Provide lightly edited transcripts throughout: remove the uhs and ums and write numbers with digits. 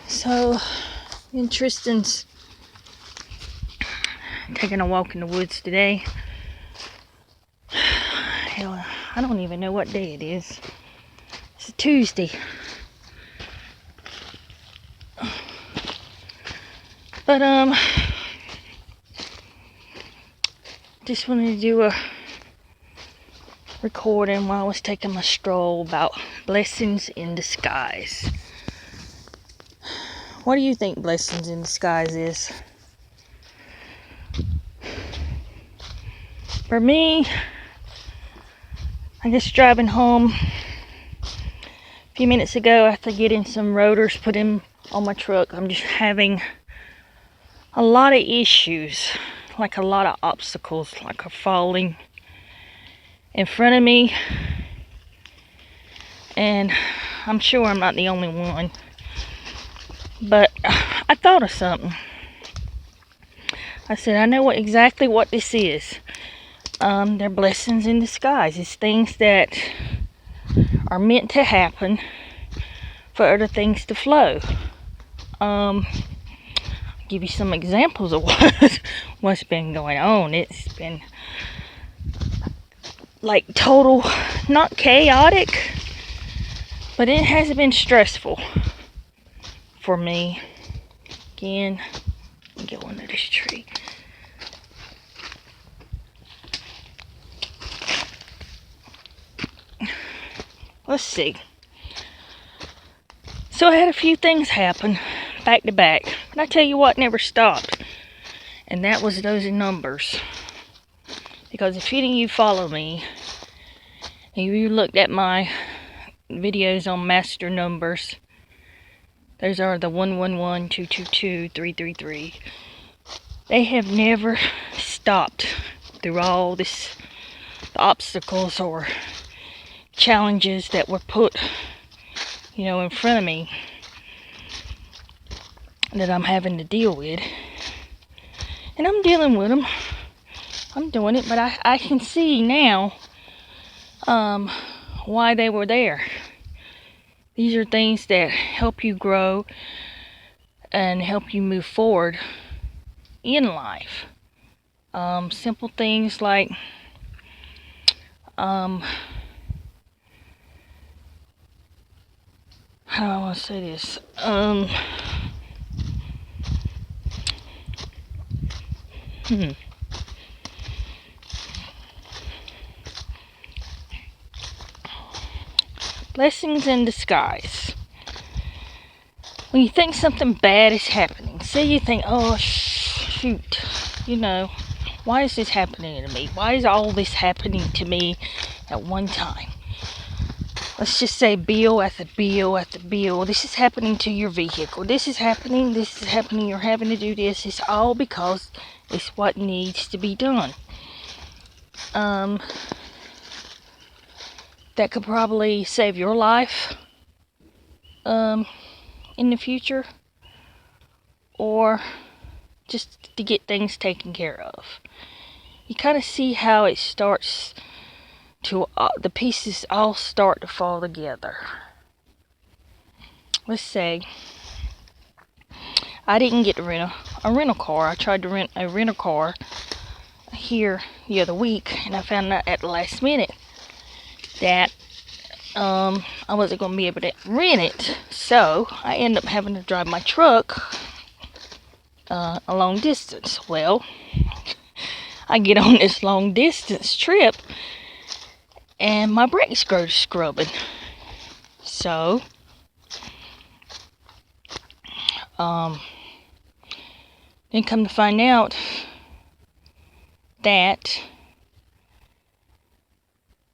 So, me and Tristan's taking a walk in the woods today. Hell, I don't even know what day it is. It's a Tuesday. But, just wanted to do a recording while I was taking my stroll about blessings in disguise. What do you think blessings in disguise is? For me, I guess driving home a few minutes ago after getting some rotors put in on my truck, I'm just having a lot of issues, like a lot of obstacles, like are falling in front of me, and I'm sure I'm not the only one. But I thought of something. I said, I know exactly what this is. They're blessings in disguise. It's things that are meant to happen for other things to flow. Give you some examples of what's been going on. It's been like total, not chaotic, but it has been stressful for me. Again, let me get under this tree. Let's see. So I had a few things happen back to back, but I tell you what never stopped, and that was those numbers. Because if any of you follow me, and you looked at my videos on master numbers, those are the 111, 222, 333. They have never stopped through all this, the obstacles or challenges that were put, in front of me that I'm having to deal with. And I'm dealing with them. I'm doing it, but I can see now why they were there. These are things that help you grow and help you move forward in life. Simple things like how do I want to say this? Blessings in disguise. When you think something bad is happening, say you think, oh shoot, why is this happening to me? Why is all this happening to me at one time? Let's just say bill after bill after bill. This is happening to your vehicle. This is happening. You're having to do this. It's all because it's what needs to be done. That could probably save your life in the future, or just to get things taken care of. You kind of see how it starts to, the pieces all start to fall together. Let's say I didn't get to rent a rental car. I tried to rent a rental car here the other week, and I found out at the last minute that I wasn't going to be able to rent it. So I ended up having to drive my truck a long distance. Well, I get on this long distance trip and my brakes go to scrubbing. So then come to find out that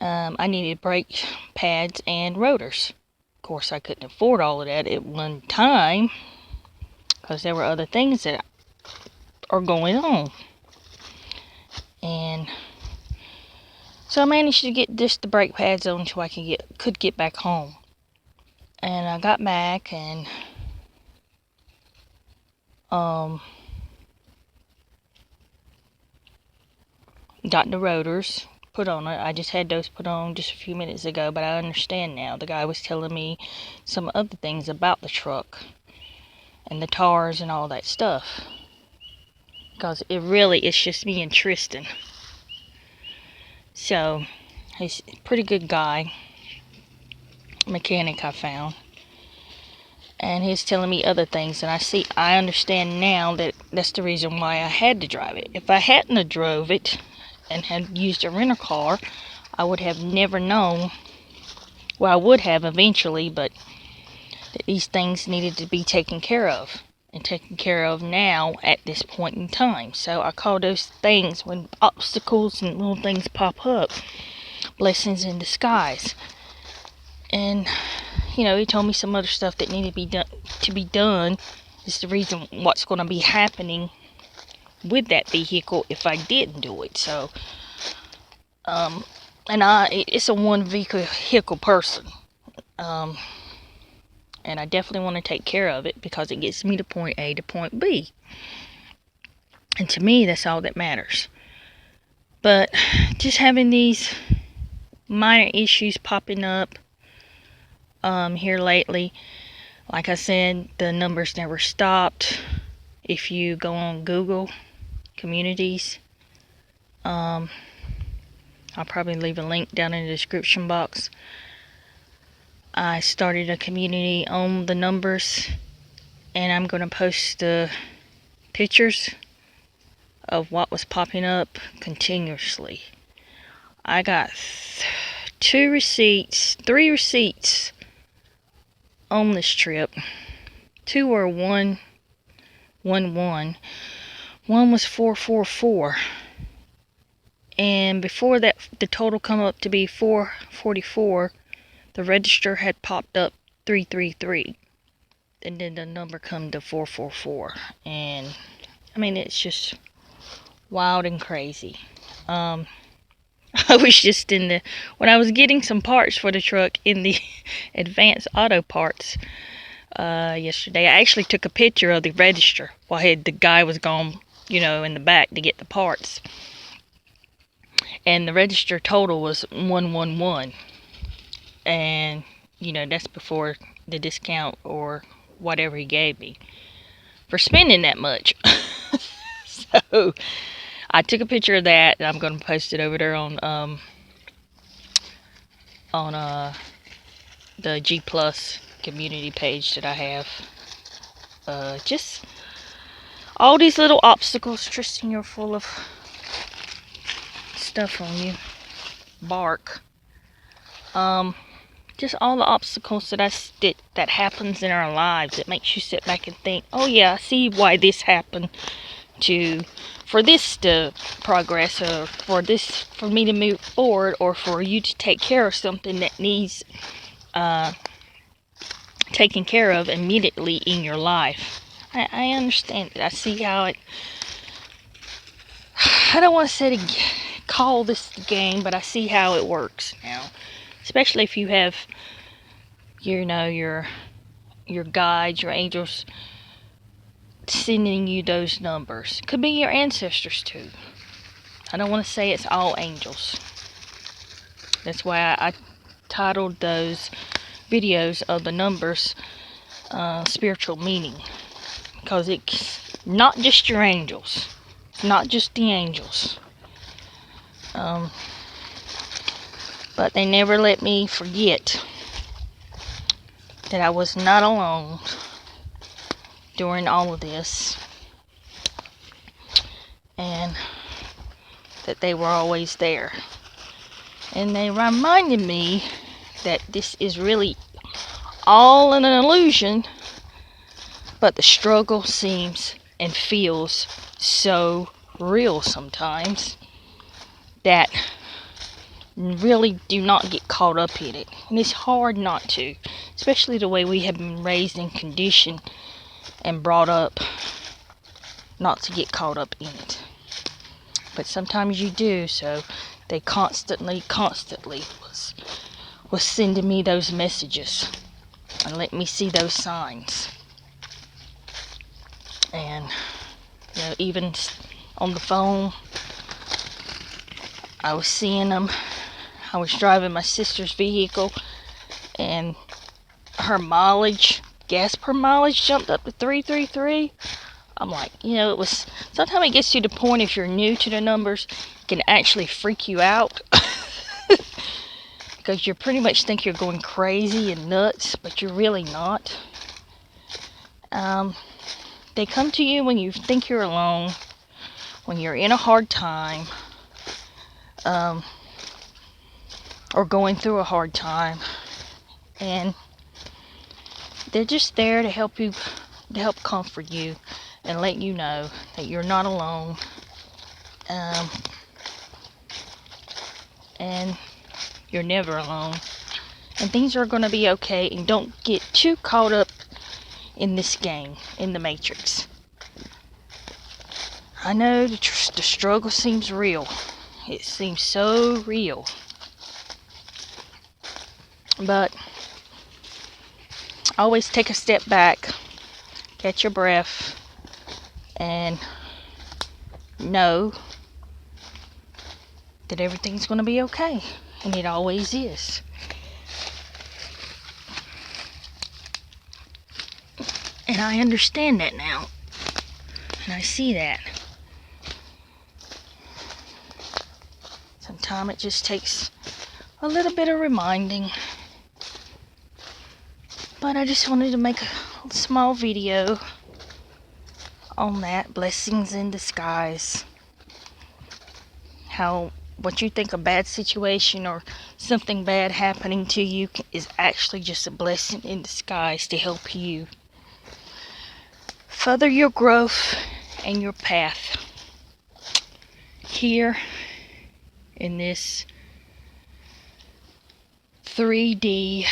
I needed brake pads and rotors. Of course, I couldn't afford all of that at one time because there were other things that are going on. And so I managed to get just the brake pads on so I could get back home. And I got back and got the rotors put on it. I just had those put on just a few minutes ago, but I understand now. The guy was telling me some other things about the truck. and the tires and all that stuff. Because it's just me and Tristan. So, he's a pretty good guy, mechanic I found. And he's telling me other things, and I understand now that that's the reason why I had to drive it. If I hadn't have drove it and had used a rental car, I would have never known. Well, I would have eventually, but that these things needed to be taken care of. And taken care of now at this point in time. So I call those things, when obstacles and little things pop up, blessings in disguise. And he told me some other stuff that needed to be done. Is the reason what's going to be happening with that vehicle if I didn't do it. So, and it's a one vehicle person. And I definitely want to take care of it because it gets me to point A to point B. And to me, that's all that matters. But just having these minor issues popping up here lately, like I said, the numbers never stopped. If you go on Google communities, I'll probably leave a link down in the description box. I started a community on the numbers, and I'm going to post the pictures of what was popping up continuously. I got 3 receipts on this trip. 2 were 111. One was 444. And before that, the total come up to be 444. The register had popped up 333. And then the number come to 444. And it's just wild and crazy. I was just when I was getting some parts for the truck in the Advanced Auto Parts yesterday, I actually took a picture of the register while the guy was gone, in the back to get the parts. And the register total was 111. And, that's before the discount or whatever he gave me for spending that much. So I took a picture of that, and I'm going to post it over there on the G Plus community page that I have. Just all these little obstacles. Tristan, you're full of stuff on you. Bark. Just all the obstacles that happens in our lives. It makes you sit back and think, oh yeah, I see why this happened, for this to progress, or for me to move forward, or for you to take care of something that needs taken care of immediately in your life. I understand it. I see how it. I don't want to call this the game, but I see how it works now. Especially if you have, your guides, your angels sending you those numbers. Could be your ancestors too. I don't want to say it's all angels. That's why I titled those videos of the numbers spiritual meaning. Because it's not just your angels. It's not just the angels. But they never let me forget that I was not alone during all of this, and that they were always there. And they reminded me that this is really all an illusion, but the struggle seems and feels so real sometimes that really do not get caught up in it. And it's hard not to, especially the way we have been raised and conditioned and brought up not to get caught up in it. But sometimes you do, so they constantly was sending me those messages and let me see those signs. And even on the phone, I was seeing them. I was driving my sister's vehicle, and her mileage gas per mileage jumped up to 333. I'm like, you know, it was, sometimes it gets to the point if you're new to the numbers, it can actually freak you out. Because you pretty much think you're going crazy and nuts, but you're really not. They come to you when you think you're alone, when you're in a hard time, or going through a hard time, and they're just there to help you, to help comfort you and let you know that you're not alone, and you're never alone, and things are going to be okay. And don't get too caught up in this game, in the Matrix. I know the struggle seems real. It seems so real. But always take a step back, catch your breath, and know that everything's going to be okay. And it always is. And I understand that now. And I see that. Sometimes it just takes a little bit of reminding. But I just wanted to make a small video on that. Blessings in disguise. How what you think a bad situation or something bad happening to you is actually just a blessing in disguise to help you further your growth and your path here in this 3D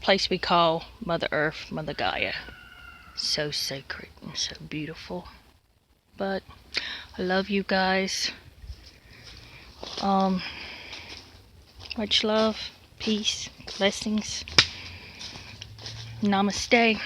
place we call Mother Earth, Mother Gaia. So sacred and so beautiful. But I love you guys. Much love, peace, blessings. Namaste.